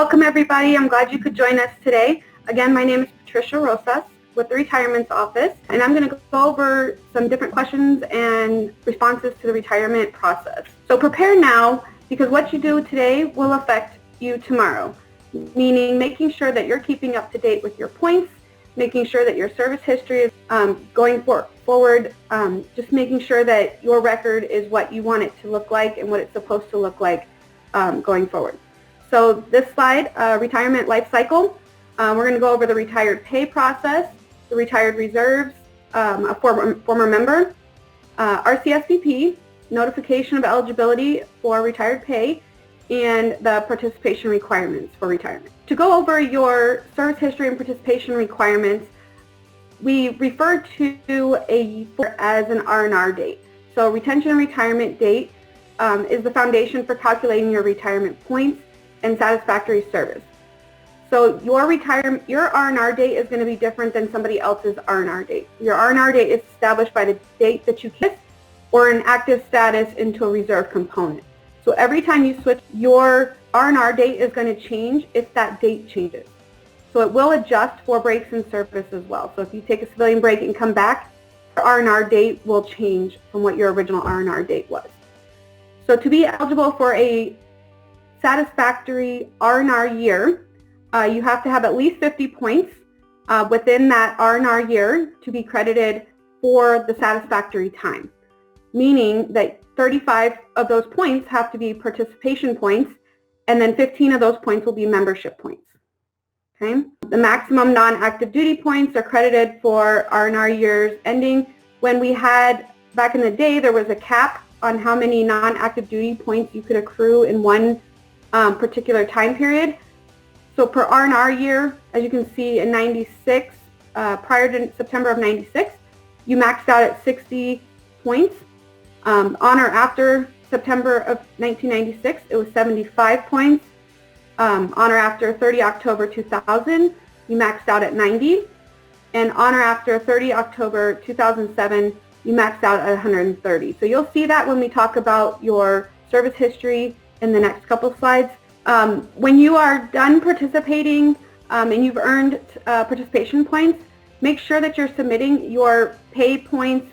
Welcome everybody. I'm glad you could join us today. Again, my name is Patricia Rosas with the Retirement's Office, and I'm going to go over some different questions and responses to the retirement process. So prepare now, because what you do today will affect you tomorrow, meaning making sure that you're keeping up to date with your points, making sure that your service history is going forward, just making sure that your record is what you want it to look like and what it's supposed to look like going forward. So this slide, retirement life cycle, we're going to go over the retired pay process, the retired reserves, a former member, RCSVP, notification of eligibility for retired pay, and the participation requirements for retirement. To go over your service history and participation requirements, we refer to as an R&R date. So retention and retirement date is the foundation for calculating your retirement points and satisfactory service. So your R&R date is going to be different than somebody else's R&R date. Your R&R date is established by the date that you quit or an active status into a reserve component. So every time you switch, your R&R date is going to change if that date changes. So it will adjust for breaks in service as well. So if you take a civilian break and come back, your R&R date will change from what your original R&R date was. So to be eligible for a satisfactory R&R year, you have to have at least 50 points within that R&R year to be credited for the satisfactory time, meaning that 35 of those points have to be participation points, and then 15 of those points will be membership points. Okay? The maximum non-active duty points are credited for R&R years ending. When we had, back in the day, there was a cap on how many non-active duty points you could accrue in one particular time period. So per R&R year, as you can see in 96, prior to September of 96, you maxed out at 60 points. On or after September of 1996, it was 75 points. On or after 30 October 2000, you maxed out at 90. And on or after 30 October 2007, you maxed out at 130. So you'll see that when we talk about your service history in the next couple slides. When you are done participating and you've earned participation points, make sure that you're submitting your pay points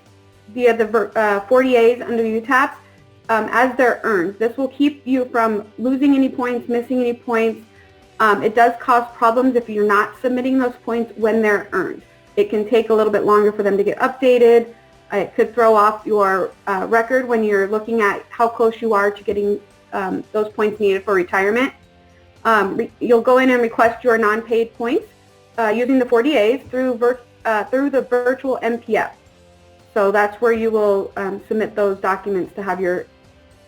via the 40As under UTAPs as they're earned. This will keep you from losing any points, missing any points. It does cause problems if you're not submitting those points when they're earned. It can take a little bit longer for them to get updated. It could throw off your record when you're looking at how close you are to getting those points needed for retirement. You'll go in and request your non-paid points using the 40As through the virtual MPF. So that's where you will submit those documents to have your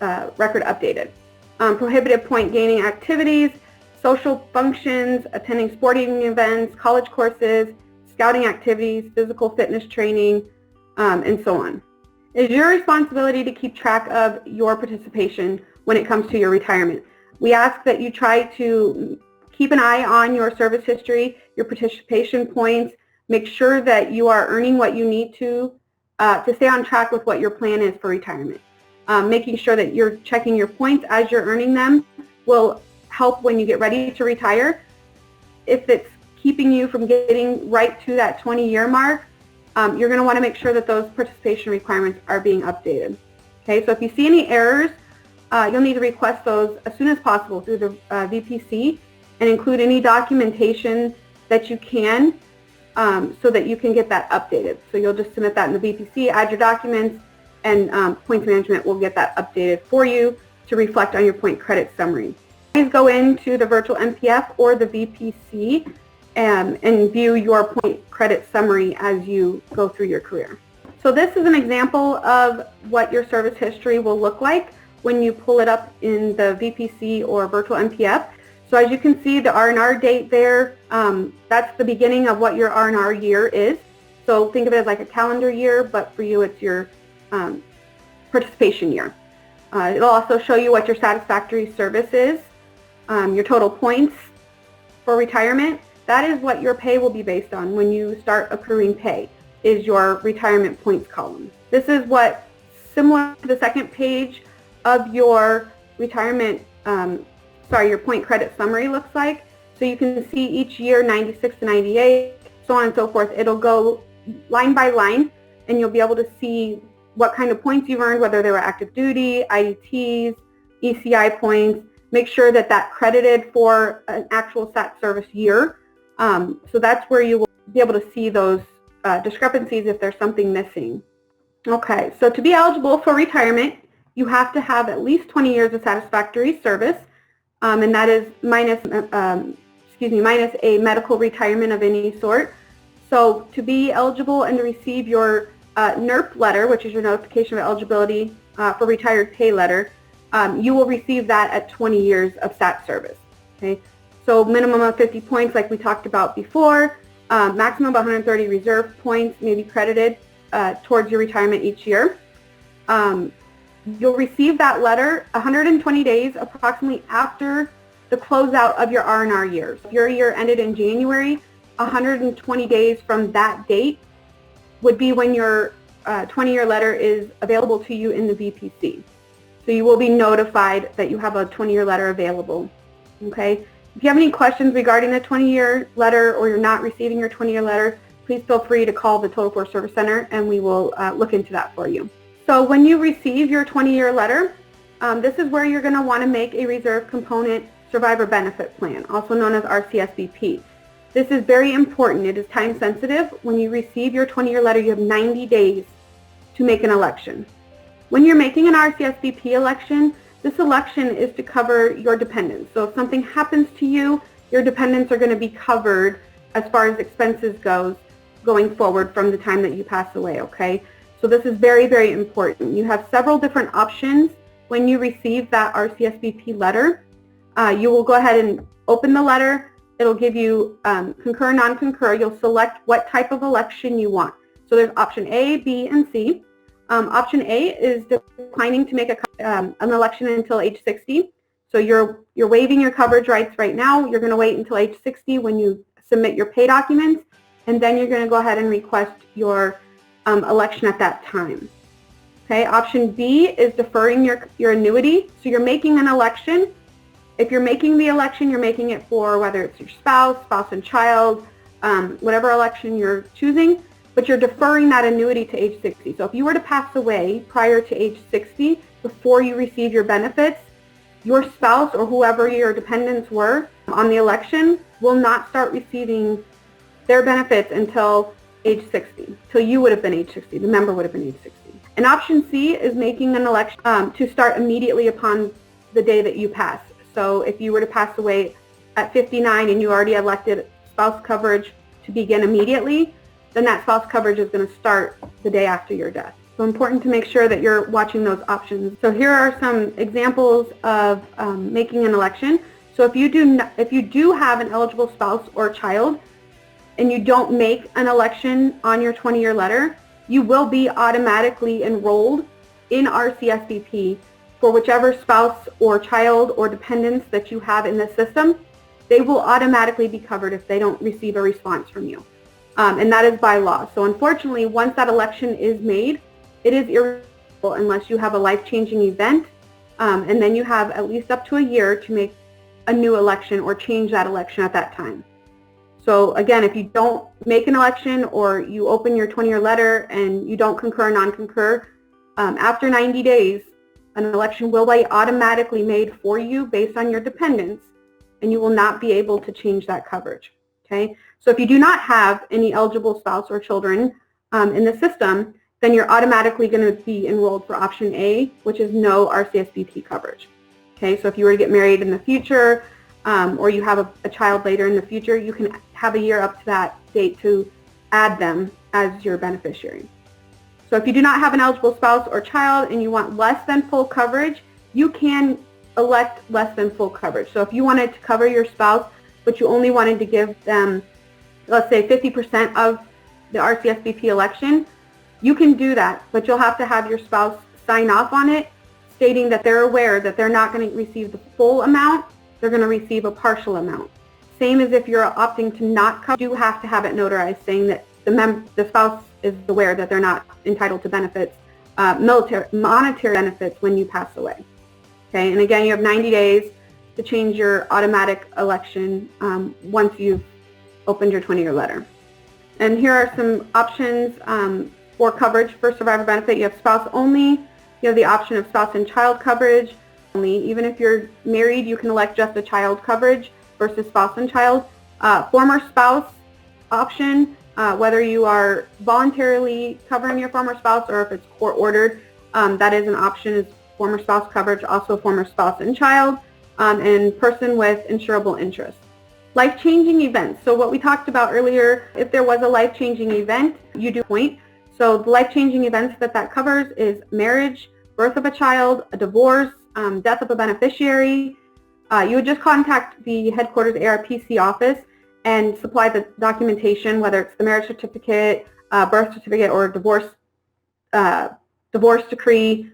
record updated. Prohibited point gaining activities, social functions, attending sporting events, college courses, scouting activities, physical fitness training, and so on. It is your responsibility to keep track of your participation when it comes to your retirement. We ask that you try to keep an eye on your service history, your participation points, make sure that you are earning what you need to stay on track with what your plan is for retirement. Making sure that you're checking your points as you're earning them will help when you get ready to retire. If it's keeping you from getting right to that 20-year mark, you're going to want to make sure that those participation requirements are being updated. Okay, so if you see any errors, you'll need to request those as soon as possible through the VPC and include any documentation that you can so that you can get that updated. So you'll just submit that in the VPC, add your documents, and points management will get that updated for you to reflect on your point credit summary. Please go into the virtual MPF or the VPC and view your point credit summary as you go through your career. So this is an example of what your service history will look like when you pull it up in the VPC or virtual MPF. So as you can see, the R&R date there, that's the beginning of what your R&R year is. So think of it as like a calendar year, but for you it's your participation year. It'll also show you what your satisfactory service is, your total points for retirement. That is what your pay will be based on when you start accruing pay, is your retirement points column. This is what, similar to the second page of your retirement your point credit summary looks like. So you can see each year 96 to 98, so on and so forth. It'll go line by line, and you'll be able to see what kind of points you've earned, whether they were active duty, IDTs, ECI points. Make sure that that credited for an actual SAT service year. So that's where you will be able to see those discrepancies if there's something missing. Okay, so to be eligible for retirement, you have to have at least 20 years of satisfactory service, and that is minus a medical retirement of any sort. So to be eligible and to receive your NERP letter, which is your notification of eligibility for retired pay letter, you will receive that at 20 years of SAT service. Okay, so minimum of 50 points, like we talked about before. Maximum of 130 reserve points may be credited towards your retirement each year. You'll receive that letter 120 days approximately after the closeout of your R&R years. If your year ended in January, 120 days from that date would be when your 20-year letter is available to you in the VPC. So you will be notified that you have a 20-year letter available. Okay. If you have any questions regarding the 20-year letter, or you're not receiving your 20-year letter, please feel free to call the Total Force Service Center, and we will look into that for you. So when you receive your 20-year letter, this is where you're going to want to make a reserve component survivor benefit plan, also known as RCSBP. This is very important. It is time sensitive. When you receive your 20-year letter, you have 90 days to make an election. When you're making an RCSBP election, this election is to cover your dependents. So if something happens to you, your dependents are going to be covered as far as expenses goes going forward from the time that you pass away, okay? So this is very, very important. You have several different options when you receive that RCSBP letter. You will go ahead and open the letter. It'll give you concur, non-concur. You'll select what type of election you want. So there's option A, B, and C. Option A is declining to make an election until age 60. So you're waiving your coverage rights right now. You're going to wait until age 60 when you submit your pay documents, and then you're going to go ahead and request your election at that time. Okay. Option B is deferring your annuity. So you're making an election. If you're making the election, you're making it for whether it's your spouse and child, whatever election you're choosing, but you're deferring that annuity to age 60. So if you were to pass away prior to age 60, before you receive your benefits, your spouse or whoever your dependents were on the election will not start receiving their benefits until age 60, till you would have been age 60, the member would have been age 60. And option C is making an election to start immediately upon the day that you pass. So if you were to pass away at 59 and you already elected spouse coverage to begin immediately, then that spouse coverage is going to start the day after your death. So important to make sure that you're watching those options. So here are some examples of making an election. So if you do have an eligible spouse or child and you don't make an election on your 20-year letter, you will be automatically enrolled in RCSBP for whichever spouse or child or dependents that you have in the system. They will automatically be covered if they don't receive a response from you. And that is by law. So unfortunately, once that election is made, it is irreversible unless you have a life-changing event, and then you have at least up to a year to make a new election or change that election at that time. So again, if you don't make an election or you open your 20-year letter and you don't concur or non-concur, after 90 days, an election will be automatically made for you based on your dependents, and you will not be able to change that coverage. Okay? So if you do not have any eligible spouse or children in the system, then you're automatically going to be enrolled for option A, which is no RCSBP coverage. Okay? So if you were to get married in the future, or you have a child later in the future, you can have a year up to that date to add them as your beneficiary. So if you do not have an eligible spouse or child and you want less than full coverage, you can elect less than full coverage. So if you wanted to cover your spouse, but you only wanted to give them, let's say 50% of the RCSBP election, you can do that, but you'll have to have your spouse sign off on it, stating that they're aware that they're not going to receive the full amount, they're going to receive a partial amount. Same as if you're opting to not cover, you do have to have it notarized saying that the spouse is aware that they're not entitled to benefits, monetary benefits when you pass away. Okay, and again, you have 90 days to change your automatic election once you've opened your 20-year letter. And here are some options for coverage for survivor benefit. You have spouse only. You have the option of spouse and child coverage only. Even if you're married, you can elect just a child coverage versus spouse and child. Former spouse option, whether you are voluntarily covering your former spouse or if it's court ordered, that is an option, is former spouse coverage, also former spouse and child, and person with insurable interest. Life-changing events. So what we talked about earlier, if there was a life-changing event, you do point. So the life-changing events that covers is marriage, birth of a child, a divorce, death of a beneficiary. You would just contact the headquarters ARPC office and supply the documentation, whether it's the marriage certificate, birth certificate, or divorce decree,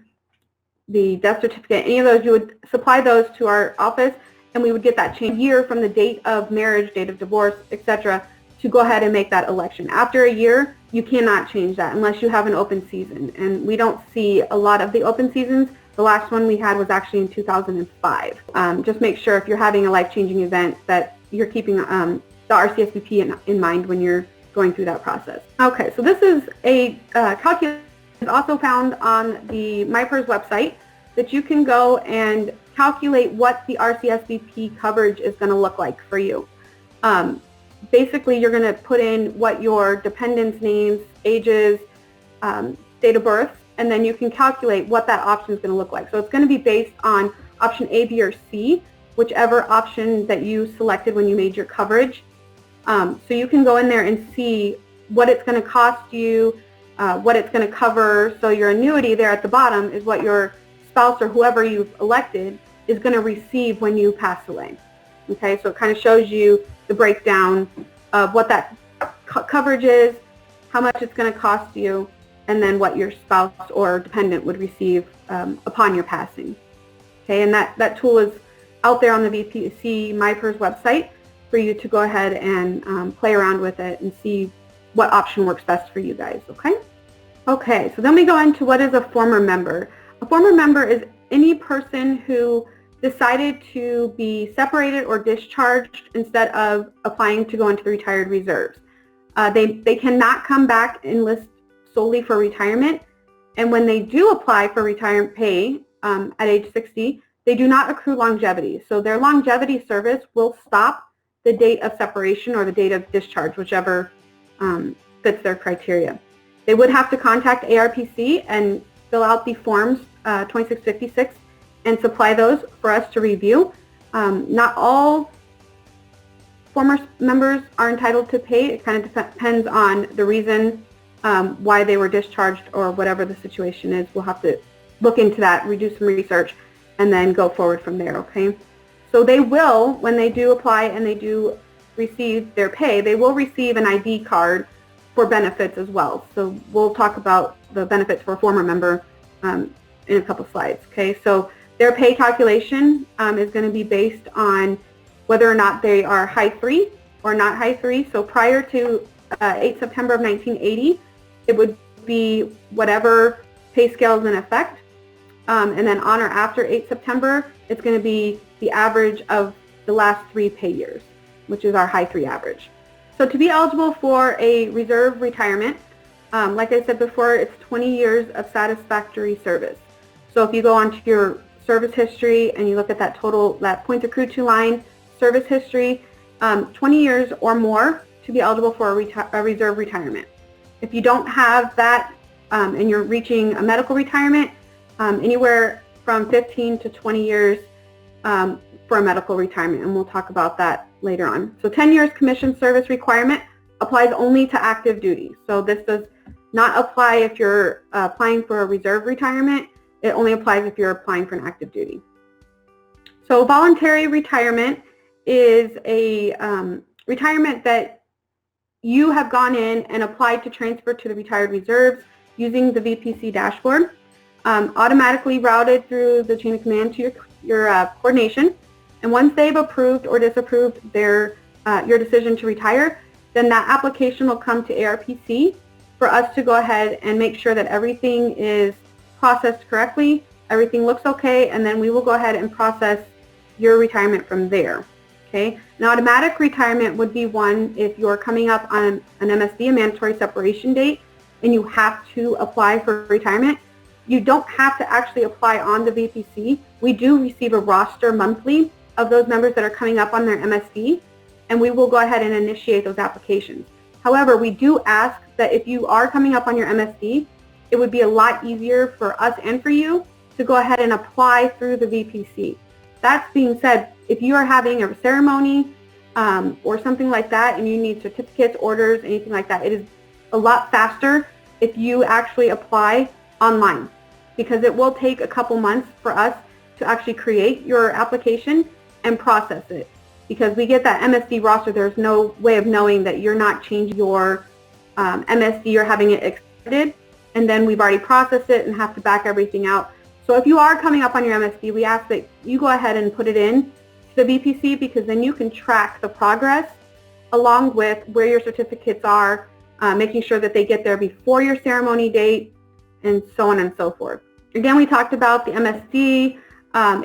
the death certificate, any of those. You would supply those to our office, and we would get that change year from the date of marriage, date of divorce, etc., to go ahead and make that election. After a year, you cannot change that unless you have an open season, and we don't see a lot of the open seasons. The last one we had was actually in 2005. Just make sure if you're having a life-changing event that you're keeping the RCSBP in mind when you're going through that process. Okay, so this is a calculation also found on the MyPERS website that you can go and calculate what the RCSBP coverage is going to look like for you. Basically, you're going to put in what your dependents' names, ages, date of birth, and then you can calculate what that option is going to look like. So it's going to be based on option A, B, or C, whichever option that you selected when you made your coverage. So you can go in there and see what it's going to cost you, what it's going to cover. So your annuity there at the bottom is what your spouse or whoever you've elected is going to receive when you pass away. Okay, so it kind of shows you the breakdown of what that coverage is, how much it's going to cost you, and then what your spouse or dependent would receive upon your passing. Okay, and that tool is out there on the VPC MyPERS website for you to go ahead and play around with it and see what option works best for you guys, okay? Okay, so then we go into what is a former member. A former member is any person who decided to be separated or discharged instead of applying to go into the retired reserves. They cannot come back and list solely for retirement, and when they do apply for retirement pay at age 60, they do not accrue longevity. So their longevity service will stop the date of separation or the date of discharge, whichever fits their criteria. They would have to contact ARPC and fill out the forms 2656 and supply those for us to review. Not all former members are entitled to pay. It kind of depends on the reason why they were discharged or whatever the situation is. We'll have to look into that, redo some research, and then go forward from there, okay? So they will, when they do apply and they do receive their pay, they will receive an ID card for benefits as well. So we'll talk about the benefits for a former member in a couple slides, okay? So their pay calculation is going to be based on whether or not they are high 3 or not high 3. So prior to 8 September of 1980, it would be whatever pay scale is in effect. And then on or after 8 September, it's going to be the average of the last 3 pay years, which is our high 3 average. So to be eligible for a reserve retirement, like I said before, it's 20 years of satisfactory service. So if you go onto your service history and you look at that total, that points accrued to line service history, 20 years or more to be eligible for a reserve retirement. If you don't have that and you're reaching a medical retirement, anywhere from 15 to 20 years for a medical retirement, and we'll talk about that later on. So 10 years commission service requirement applies only to active duty. So this does not apply if you're applying for a reserve retirement. It only applies if you're applying for an active duty. So voluntary retirement is a retirement that you have gone in and applied to transfer to the retired reserves using the VPC dashboard, automatically routed through the chain of command to your coordination. And once they've approved or disapproved your decision to retire, then that application will come to ARPC for us to go ahead and make sure that everything is processed correctly, everything looks okay, and then we will go ahead and process your retirement from there. Okay? An automatic retirement would be one if you're coming up on an MSD, a mandatory separation date, and you have to apply for retirement. You don't have to actually apply on the VPC. We do receive a roster monthly of those members that are coming up on their MSD, and we will go ahead and initiate those applications. However, we do ask that if you are coming up on your MSD, it would be a lot easier for us and for you to go ahead and apply through the VPC. That being said, if you are having a ceremony or something like that and you need certificates, orders, anything like that, it is a lot faster if you actually apply online, because it will take a couple months for us to actually create your application and process it. Because we get that MSD roster, there's no way of knowing that you're not changing your MSD or having it extended, and then we've already processed it and have to back everything out. So if you are coming up on your MSD, we ask that you go ahead and put it in to the VPC, because then you can track the progress along with where your certificates are, making sure that they get there before your ceremony date, and so on and so forth. Again, we talked about the MSD.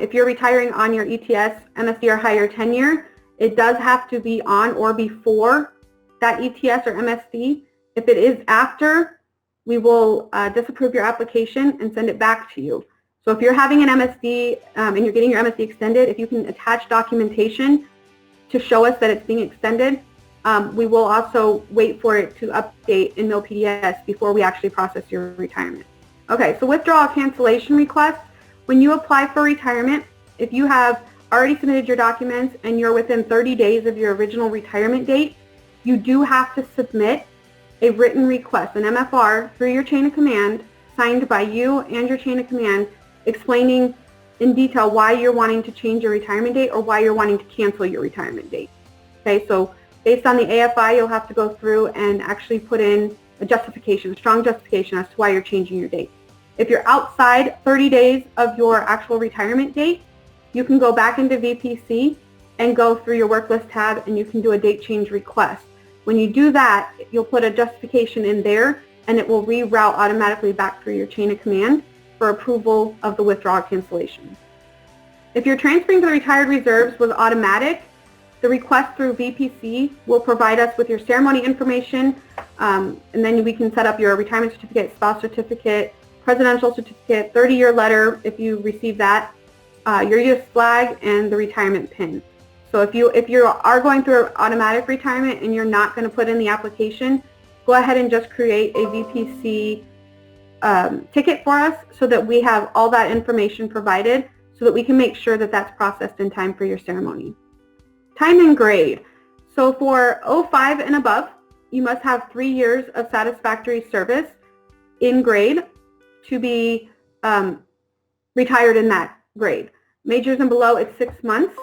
If you're retiring on your ETS, MSD or higher tenure, it does have to be on or before that ETS or MSD. If it is after, we will disapprove your application and send it back to you. So if you're having an MSD and you're getting your MSD extended, if you can attach documentation to show us that it's being extended, we will also wait for it to update in NoPDS before we actually process your retirement. Okay, so withdrawal cancellation request. When you apply for retirement, if you have already submitted your documents and you're within 30 days of your original retirement date, you do have to submit a written request, an MFR, through your chain of command, signed by you and your chain of command, explaining in detail why you're wanting to change your retirement date or why you're wanting to cancel your retirement date. Okay, so based on the AFI, you'll have to go through and actually put in a justification, a strong justification as to why you're changing your date. If you're outside 30 days of your actual retirement date, you can go back into VPC and go through your work list tab and you can do a date change request. When you do that, you'll put a justification in there and it will reroute automatically back through your chain of command for approval of the withdrawal cancellation. If you're transferring to the retired reserves with automatic, the request through VPC will provide us with your ceremony information, and then we can set up your retirement certificate, spouse certificate, presidential certificate, 30-year letter if you receive that, your US flag, and the retirement PIN. So if you are going through automatic retirement and you're not going to put in the application, go ahead and just create a VPC ticket for us so that we have all that information provided so that we can make sure that that's processed in time for your ceremony. Time and grade. So for 05 and above, you must have 3 years of satisfactory service in grade to be retired in that grade. Majors and below, it's 6 months.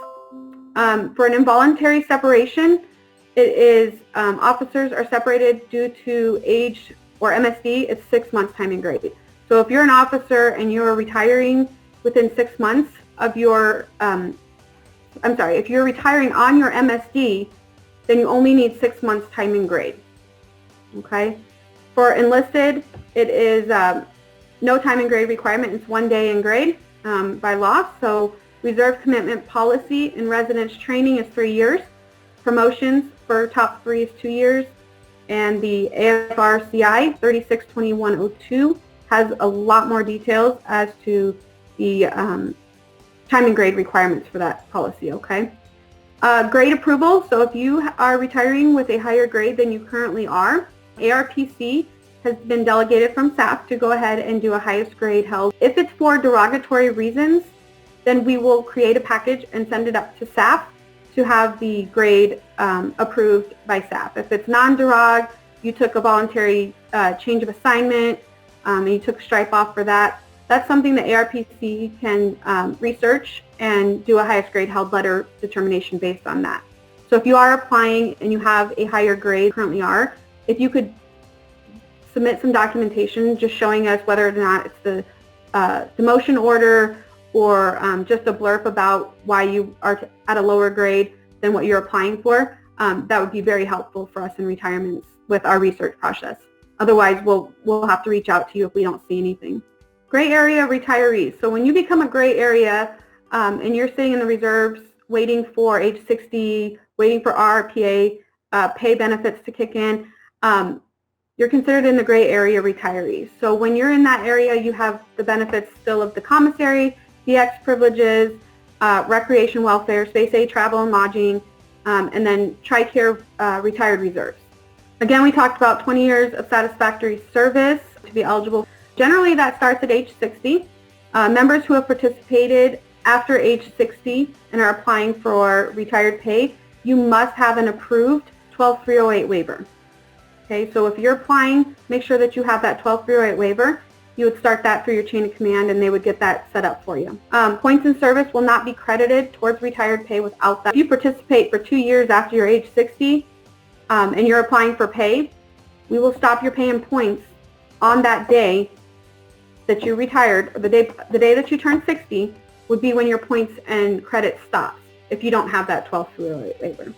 For an involuntary separation, it is officers are separated due to age or MSD, it's 6 months time and grade. So if you're an officer and you're retiring within 6 months of your, if you're retiring on your MSD, then you only need 6 months time and grade. Okay. For enlisted, it is no time and grade requirement. It's 1 day in grade by law. So reserve commitment policy and residence training is 3 years. Promotions for top 3 is 2 years. And the AFRCI 362102 has a lot more details as to the time and grade requirements for that policy, okay? Grade approval, so if you are retiring with a higher grade than you currently are, ARPC has been delegated from SAF to go ahead and do a highest grade held. If it's for derogatory reasons, then we will create a package and send it up to SAF to have the grade approved by SAF. If it's non-derog, you took a voluntary change of assignment, and you took stripe off for that, that's something that ARPC can research and do a highest grade held letter determination based on that. So if you are applying and you have a higher grade, currently are, if you could submit some documentation just showing us whether or not it's the demotion order or just a blurb about why you are at a lower grade than what you're applying for, that would be very helpful for us in retirements with our research process. Otherwise, we'll have to reach out to you if we don't see anything. Gray area retirees. So when you become a gray area, and you're sitting in the reserves waiting for age 60, waiting for RRPA pay benefits to kick in, you're considered in the gray area retirees. So when you're in that area, you have the benefits still of the commissary, DX privileges, recreation welfare, space aid, travel and lodging, and then TRICARE retired reserves. Again, we talked about 20 years of satisfactory service to be eligible. Generally, that starts at age 60. Members who have participated after age 60 and are applying for retired pay, you must have an approved 12308 waiver. Okay, so if you're applying, make sure that you have that 12308 waiver. You would start that through your chain of command and they would get that set up for you. Points in service will not be credited towards retired pay without that. If you participate for 2 years after your age 60 and you're applying for pay, we will stop your pay and points on that day that you retired, or the day that you turn 60 would be when your points and credit stops if you don't have that 12308 waiver.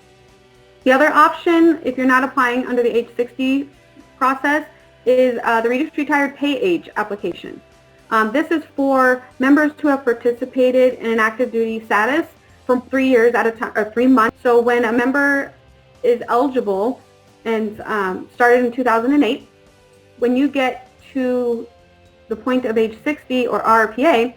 The other option, if you're not applying under the age 60 process, is the Reduced Retired Pay Age application. This is for members who have participated in an active duty status from 3 years at a time, or 3 months. So when a member is eligible and started in 2008, when you get to the point of age 60 or RRPA,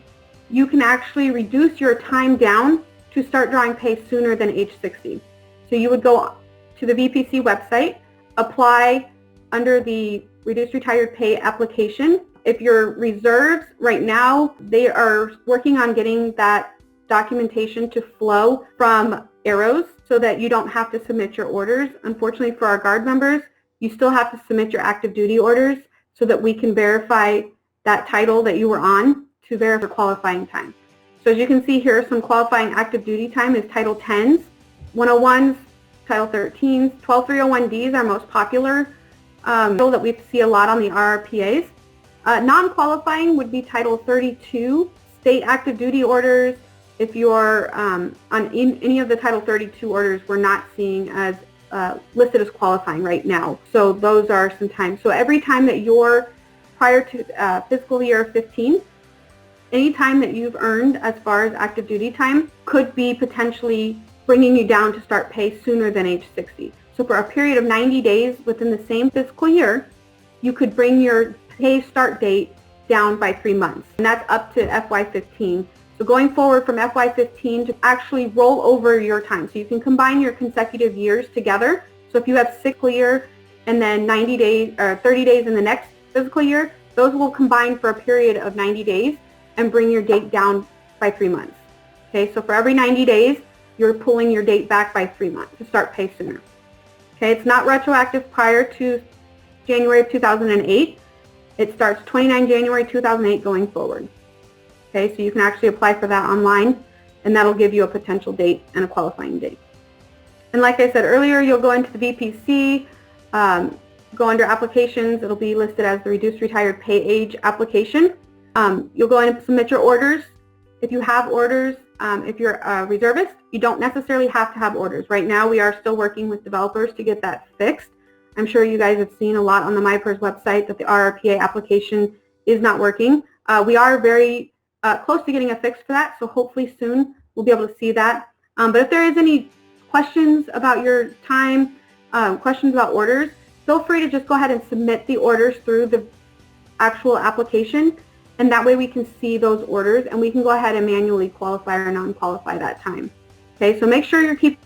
you can actually reduce your time down to start drawing pay sooner than age 60. So you would go to the VPC website, apply under the Reduced Retired Pay application. If your reserves right now, they are working on getting that documentation to flow from Arrows so that you don't have to submit your orders. Unfortunately for our Guard members, you still have to submit your active duty orders so that we can verify that title that you were on to verify qualifying time. So as you can see here, some qualifying active duty time is Title 10s, 101s, Title 13s, 12301Ds are most popular that we see a lot on the RRPAs. Non-qualifying would be Title 32, state active duty orders. If you're on any of the Title 32 orders, we're not seeing as listed as qualifying right now. So those are some time. So every time that you're prior to fiscal year 15, any time that you've earned as far as active duty time could be potentially bringing you down to start pay sooner than age 60. So for a period of 90 days within the same fiscal year, you could bring your pay start date down by 3 months. And that's up to FY15. So going forward from FY15 to actually roll over your time. So you can combine your consecutive years together. So if you have fiscal year and then 90 days or 30 days in the next fiscal year, those will combine for a period of 90 days and bring your date down by 3 months. Okay, so for every 90 days, you're pulling your date back by 3 months to start pay sooner. Okay, it's not retroactive prior to January of 2008. It starts 29 January 2008 going forward. Okay, so you can actually apply for that online, and that'll give you a potential date and a qualifying date. And like I said earlier, you'll go into the VPC, go under applications. It'll be listed as the Reduced Retired Pay Age application. You'll go in and submit your orders. If you have orders, if you're a reservist, you don't necessarily have to have orders. Right now, we are still working with developers to get that fixed. I'm sure you guys have seen a lot on the MyPERS website that the RRPA application is not working. We are very close to getting a fix for that, so hopefully soon we'll be able to see that. But if there is any questions about your time, questions about orders, feel free to just go ahead and submit the orders through the actual application, and that way we can see those orders and we can go ahead and manually qualify or non-qualify that time. Okay, so make sure you're keeping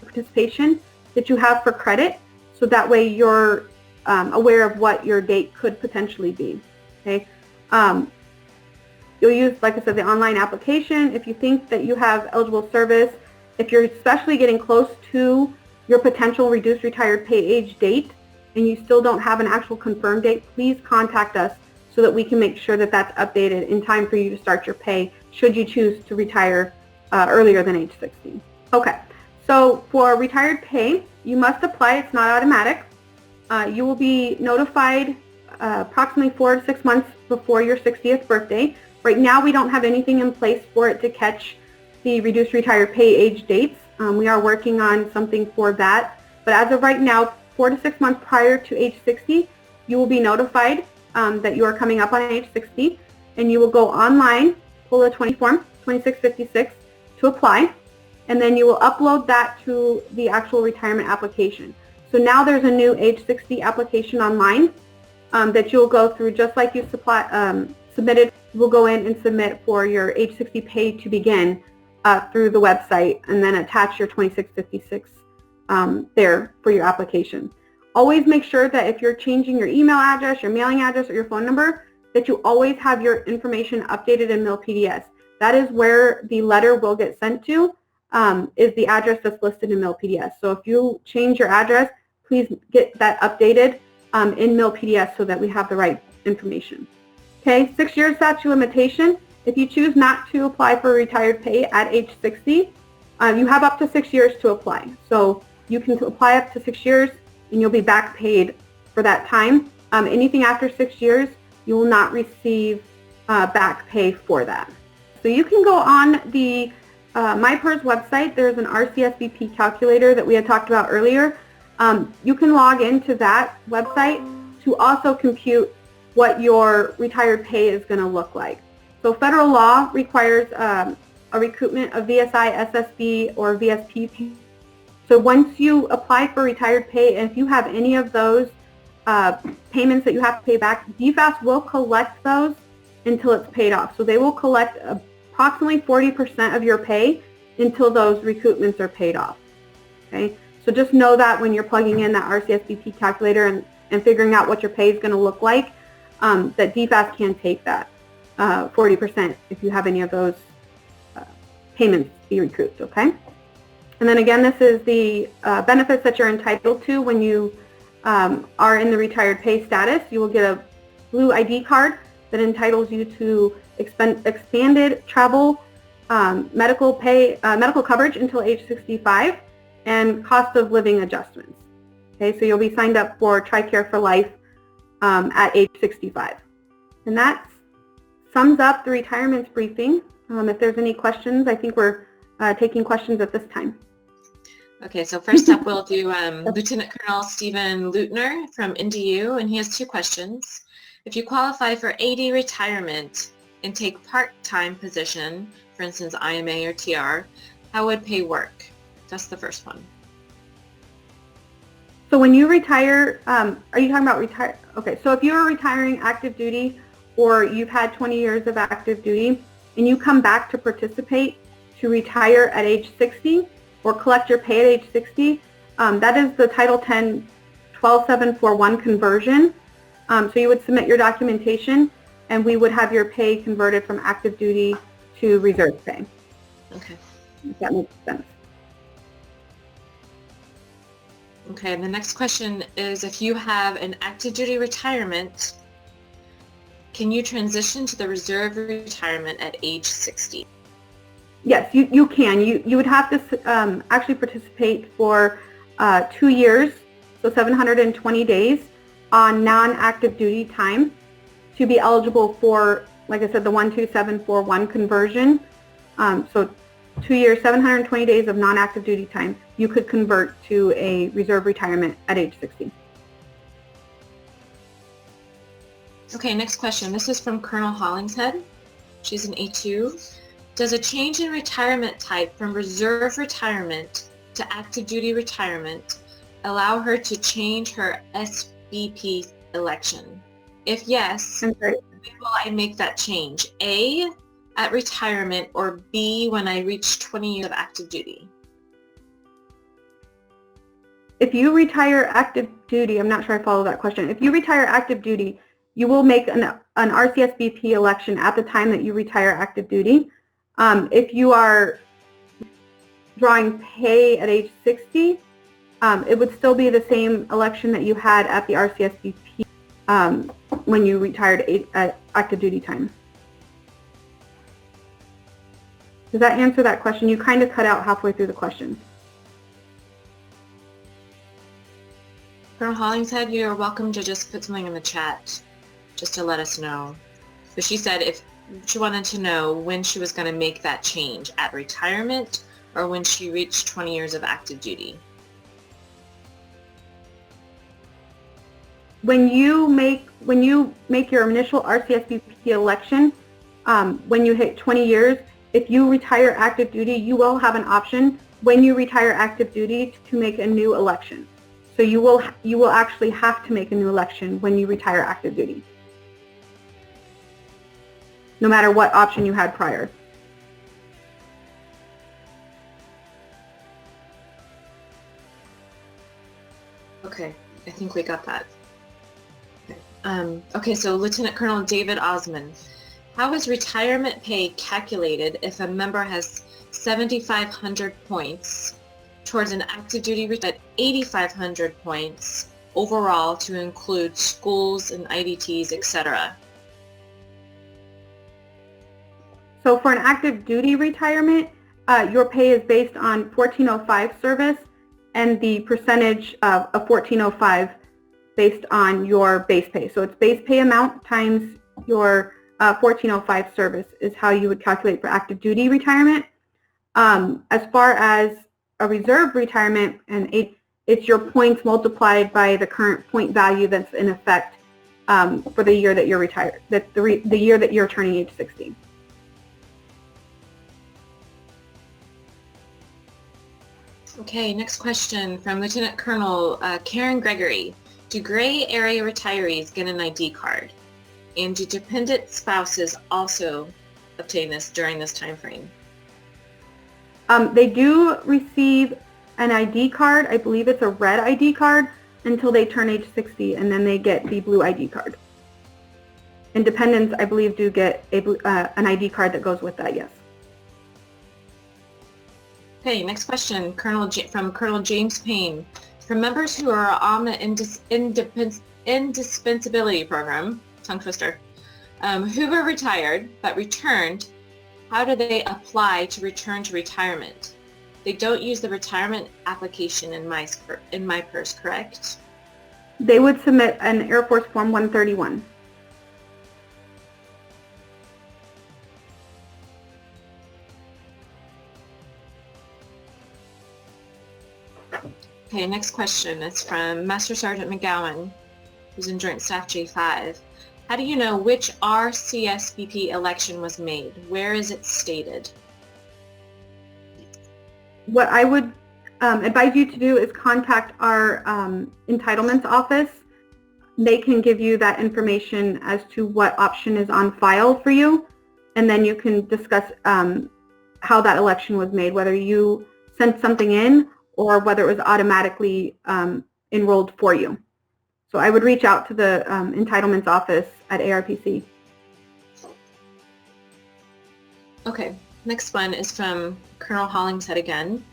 participation that you have for credit, so that way you're aware of what your date could potentially be. Okay, you'll use, like I said, the online application. If you think that you have eligible service, if you're especially getting close to your potential reduced retired pay age date and you still don't have an actual confirmed date, please contact us so that we can make sure that that's updated in time for you to start your pay should you choose to retire earlier than age 60. Okay, so for retired pay, you must apply. It's not automatic. You will be notified approximately 4 to 6 months before your 60th birthday. Right now, we don't have anything in place for it to catch the reduced retired pay age dates. We are working on something for that. But as of right now, 4 to 6 months prior to age 60, you will be notified that you are coming up on age 60, and you will go online, pull a 24 2656 to apply, and then you will upload that to the actual retirement application. So now there's a new age 60 application online that you'll go through just like you submitted. We'll go in and submit for your age 60 pay to begin through the website, and then attach your 2656 there for your application. Always make sure that if you're changing your email address, your mailing address, or your phone number, that you always have your information updated in MilPDS. That is where the letter will get sent to, is the address that's listed in MilPDS. So if you change your address, please get that updated in MilPDS so that we have the right information. Okay, 6 years statute of limitation. If you choose not to apply for retired pay at age 60, you have up to 6 years to apply. So you can apply up to 6 years and you'll be back paid for that time. Anything after 6 years, you will not receive back pay for that. So you can go on the MyPERS website. There's an RCSBP calculator that we had talked about earlier. You can log into that website to also compute what your retired pay is going to look like. So federal law requires a recoupment of VSI, SSB, or VSP pay. So once you apply for retired pay, and if you have any of those payments that you have to pay back, DFAS will collect those until it's paid off. So they will collect approximately 40% of your pay until those recoupments are paid off. Okay, so just know that when you're plugging in that RCSBP calculator and figuring out what your pay is going to look like, that DFAS can take that 40% if you have any of those payments be recouped. Okay. And then again, this is the benefits that you're entitled to when you are in the retired pay status. You will get a blue ID card that entitles you to expanded travel, medical coverage until age 65, and cost of living adjustments. Okay, so you'll be signed up for TRICARE for life at age 65. And that sums up the retirements briefing. If there's any questions, I think we're taking questions at this time. Okay, so first up we'll do Lieutenant Colonel Stephen Leutner from NDU, and he has two questions. If you qualify for AD retirement and take part-time position, for instance IMA or TR, how would pay work? That's the first one. So when you retire, are you talking about retire? Okay, so if you're retiring active duty, or you've had 20 years of active duty, and you come back to participate to retire at age 60, or collect your pay at age 60, that is the Title 10 12741 conversion. So you would submit your documentation, and we would have your pay converted from active duty to reserve pay. Okay. If that makes sense. Okay, and the next question is, if you have an active duty retirement, can you transition to the reserve retirement at age 60? Yes, you can. You would have to actually participate for 2 years, so 720 days on non-active duty time to be eligible for, like I said, the 12741 conversion. So 2 years, 720 days of non-active duty time, you could convert to a reserve retirement at age 60. Okay, next question. This is from Colonel Hollingshead. She's an A2. Does a change in retirement type from reserve retirement to active duty retirement allow her to change her SBP election? If yes, when will I make that change? A, at retirement, or B, when I reach 20 years of active duty? If you retire active duty, I'm not sure I follow that question. If you retire active duty, you will make an RCSBP election at the time that you retire active duty. If you are drawing pay at age 60, it would still be the same election that you had at the RCSBP when you retired at active duty time. Does that answer that question? You kind of cut out halfway through the question. Colonel Hollingshead, you're welcome to just put something in the chat just to let us know. So she said if she wanted to know when she was going to make that change, at retirement or when she reached 20 years of active duty. When you make your initial RCSBP election, when you hit 20 years, if you retire active duty, you will have an option when you retire active duty to make a new election. So you will actually have to make a new election when you retire active duty, no matter what option you had prior. Okay, I think we got that. Okay, so Lieutenant Colonel David Osmond. How is retirement pay calculated if a member has 7,500 points towards an active duty at 8,500 points overall to include schools and IDTs, etc.? So for an active duty retirement, your pay is based on 1405 service and the percentage of 1405 based on your base pay. So it's base pay amount times your 1405 service is how you would calculate for active duty retirement. As far as a reserve retirement, and it's your points multiplied by the current point value that's in effect for the year that you're retired, the year that you're turning age 60. Okay, next question from Lieutenant Colonel Karen Gregory. Do gray area retirees get an ID card? And do dependent spouses also obtain this during this time frame? They do receive an ID card. I believe it's a red ID card until they turn age 60, and then they get the blue ID card. And dependents, I believe, do get an ID card that goes with that, yes. Okay, next question from Colonel James Payne. For members who are on the indispensability program, tongue twister, who were retired but returned, how do they apply to return to retirement? They don't use the retirement application in my purse, correct? They would submit an Air Force Form 131. Okay, next question is from Master Sergeant McGowan, who's in Joint Staff J5. How do you know which RCSBP election was made? Where is it stated? What I would advise you to do is contact our entitlements office. They can give you that information as to what option is on file for you, and then you can discuss how that election was made, whether you sent something in or whether it was automatically enrolled for you. So I would reach out to the entitlements office at ARPC. Okay, next one is from Colonel Hollingshead again.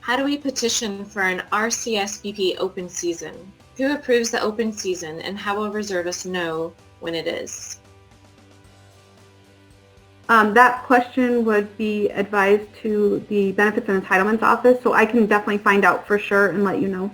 How do we petition for an RCSBP open season? Who approves the open season, and how will reservists know when it is? That question would be advised to the Benefits and Entitlements office, so I can definitely find out for sure and let you know.